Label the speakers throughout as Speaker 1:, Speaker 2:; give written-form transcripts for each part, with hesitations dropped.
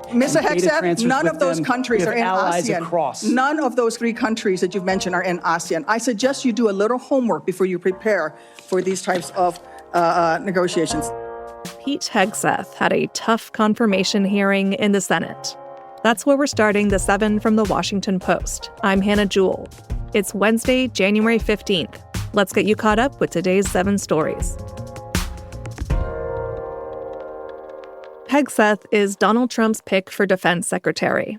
Speaker 1: Mr. Hegseth, none of those countries are in ASEAN. None of those 3 countries that you've mentioned are in ASEAN. I suggest you do a little homework before you prepare for these types of negotiations.
Speaker 2: Pete Hegseth had a tough confirmation hearing in the Senate. That's where we're starting the 7 from the Washington Post. I'm Hannah Jewell. It's Wednesday, January 15th. Let's get you caught up with today's 7 stories. Hegseth is Donald Trump's pick for defense secretary.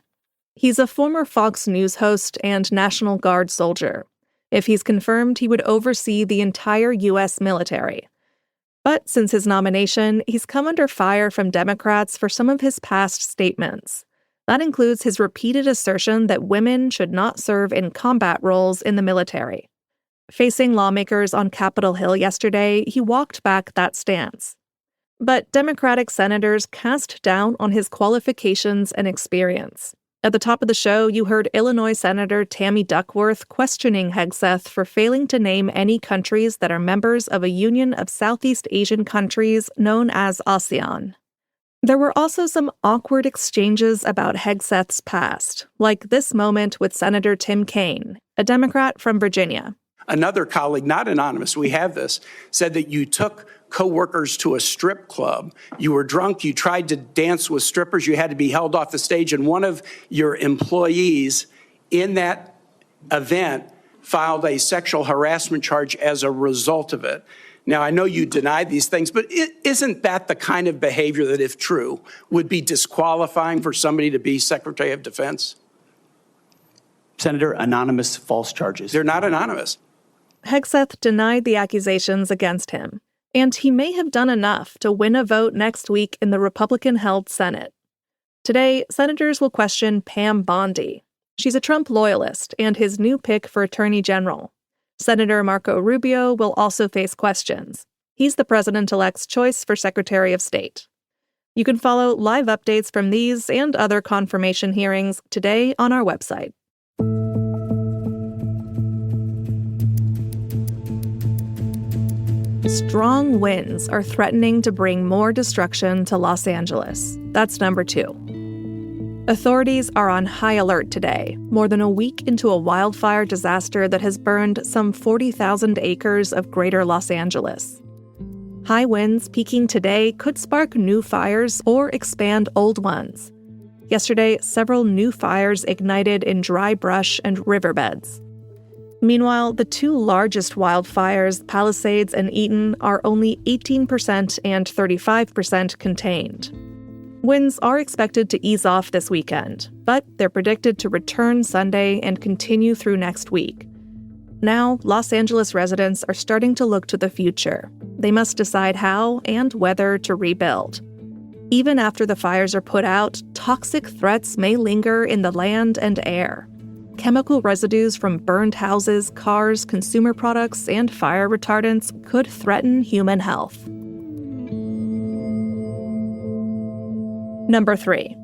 Speaker 2: He's a former Fox News host and National Guard soldier. If he's confirmed, he would oversee the entire U.S. military. But since his nomination, he's come under fire from Democrats for some of his past statements. That includes his repeated assertion that women should not serve in combat roles in the military. Facing lawmakers on Capitol Hill yesterday, he walked back that stance. But Democratic senators cast doubt on his qualifications and experience. At the top of the show, you heard Illinois Senator Tammy Duckworth questioning Hegseth for failing to name any countries that are members of a union of Southeast Asian countries known as ASEAN. There were also some awkward exchanges about Hegseth's past, like this moment with Senator Tim Kaine, a Democrat from Virginia.
Speaker 3: Another colleague, not anonymous, we have this, said that you took coworkers to a strip club. You were drunk, you tried to dance with strippers, you had to be held off the stage, and one of your employees in that event filed a sexual harassment charge as a result of it. Now, I know you deny these things, but isn't that the kind of behavior that, if true, would be disqualifying for somebody to be Secretary of Defense?
Speaker 4: Senator, anonymous false charges.
Speaker 3: They're not anonymous.
Speaker 2: Hegseth denied the accusations against him, and he may have done enough to win a vote next week in the Republican-held Senate. Today, senators will question Pam Bondi. She's a Trump loyalist and his new pick for Attorney General. Senator Marco Rubio will also face questions. He's the president-elect's choice for Secretary of State. You can follow live updates from these and other confirmation hearings today on our website. Strong winds are threatening to bring more destruction to Los Angeles. That's number 2. Authorities are on high alert today, more than a week into a wildfire disaster that has burned some 40,000 acres of greater Los Angeles. High winds peaking today could spark new fires or expand old ones. Yesterday, several new fires ignited in dry brush and riverbeds. Meanwhile, the 2 largest wildfires, Palisades and Eaton, are only 18% and 35% contained. Winds are expected to ease off this weekend, but they're predicted to return Sunday and continue through next week. Now, Los Angeles residents are starting to look to the future. They must decide how and whether to rebuild. Even after the fires are put out, toxic threats may linger in the land and air. Chemical residues from burned houses, cars, consumer products, and fire retardants could threaten human health. Number 3.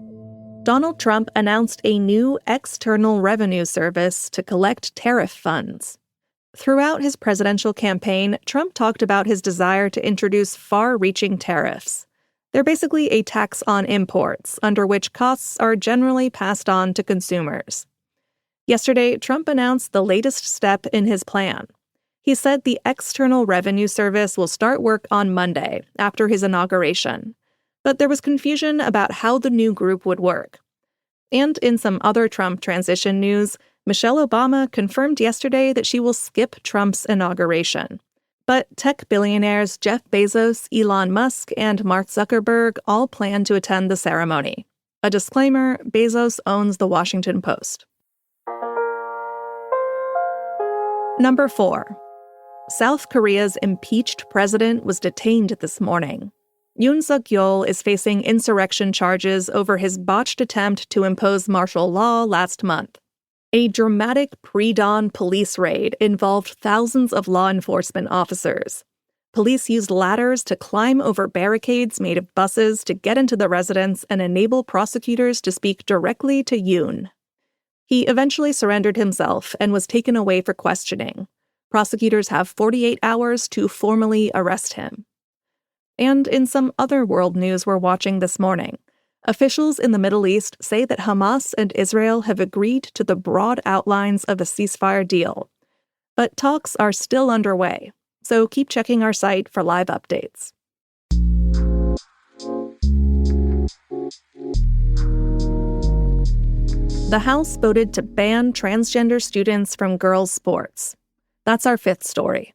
Speaker 2: Donald Trump announced a new external revenue service to collect tariff funds. Throughout his presidential campaign, Trump talked about his desire to introduce far-reaching tariffs. They're basically a tax on imports, under which costs are generally passed on to consumers. Yesterday, Trump announced the latest step in his plan. He said the External Revenue Service will start work on Monday, after his inauguration. But there was confusion about how the new group would work. And in some other Trump transition news, Michelle Obama confirmed yesterday that she will skip Trump's inauguration. But tech billionaires Jeff Bezos, Elon Musk, and Mark Zuckerberg all plan to attend the ceremony. A disclaimer, Bezos owns the Washington Post. Number 4. South Korea's impeached president was detained this morning. Yoon Suk-yeol is facing insurrection charges over his botched attempt to impose martial law last month. A dramatic pre-dawn police raid involved thousands of law enforcement officers. Police used ladders to climb over barricades made of buses to get into the residence and enable prosecutors to speak directly to Yoon. He eventually surrendered himself and was taken away for questioning. Prosecutors have 48 hours to formally arrest him. And in some other world news we're watching this morning, Officials in the Middle East say that Hamas and Israel have agreed to the broad outlines of a ceasefire deal. But talks are still underway, so keep checking our site for live updates. The House voted to ban transgender students from girls' sports. That's our fifth story.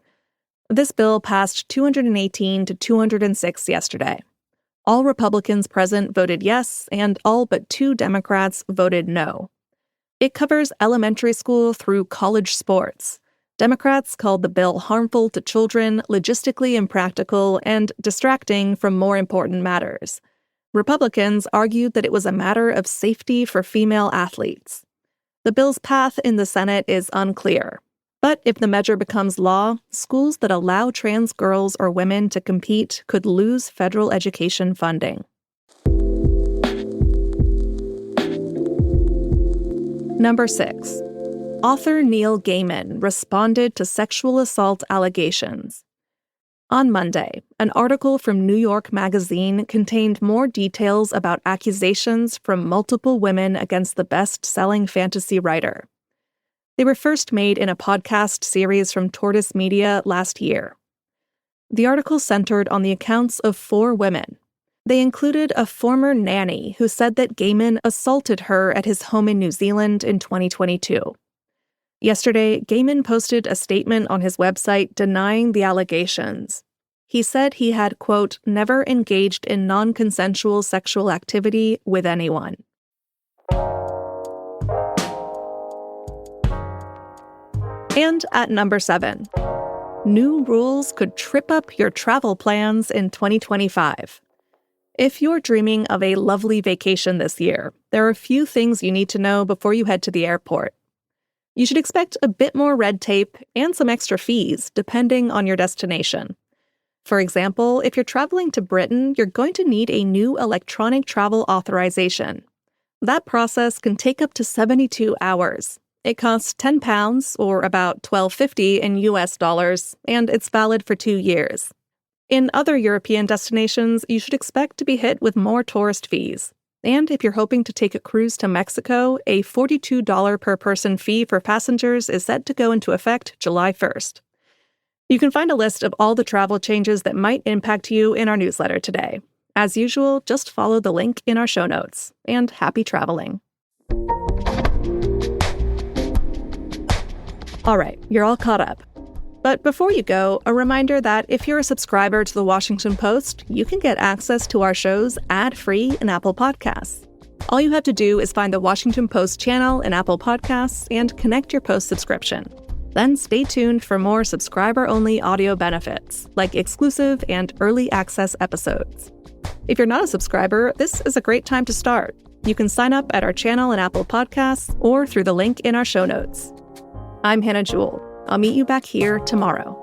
Speaker 2: This bill passed 218 to 206 yesterday. All Republicans present voted yes, and all but 2 Democrats voted no. It covers elementary school through college sports. Democrats called the bill harmful to children, logistically impractical, and distracting from more important matters. Republicans argued that it was a matter of safety for female athletes. The bill's path in the Senate is unclear. But if the measure becomes law, schools that allow trans girls or women to compete could lose federal education funding. Number 6. Author Neil Gaiman responded to sexual assault allegations. On Monday, an article from New York Magazine contained more details about accusations from multiple women against the best-selling fantasy writer. They were first made in a podcast series from Tortoise Media last year. The article centered on the accounts of 4 women. They included a former nanny who said that Gaiman assaulted her at his home in New Zealand in 2022. Yesterday, Gaiman posted a statement on his website denying the allegations. He said he had, quote, never engaged in non-consensual sexual activity with anyone. And at number 7, new rules could trip up your travel plans in 2025. If you're dreaming of a lovely vacation this year, there are a few things you need to know before you head to the airport. You should expect a bit more red tape and some extra fees, depending on your destination. For example, if you're traveling to Britain, you're going to need a new electronic travel authorization. That process can take up to 72 hours. It costs £10, or about $12.50 in US dollars, and it's valid for 2 years. In other European destinations, you should expect to be hit with more tourist fees. And if you're hoping to take a cruise to Mexico, a $42 per person fee for passengers is set to go into effect July 1st. You can find a list of all the travel changes that might impact you in our newsletter today. As usual, just follow the link in our show notes. And happy traveling. All right, you're all caught up. But before you go, a reminder that if you're a subscriber to The Washington Post, you can get access to our shows ad-free in Apple Podcasts. All you have to do is find the Washington Post channel in Apple Podcasts and connect your Post subscription. Then stay tuned for more subscriber-only audio benefits, like exclusive and early access episodes. If you're not a subscriber, this is a great time to start. You can sign up at our channel in Apple Podcasts or through the link in our show notes. I'm Hannah Jewell. I'll meet you back here tomorrow.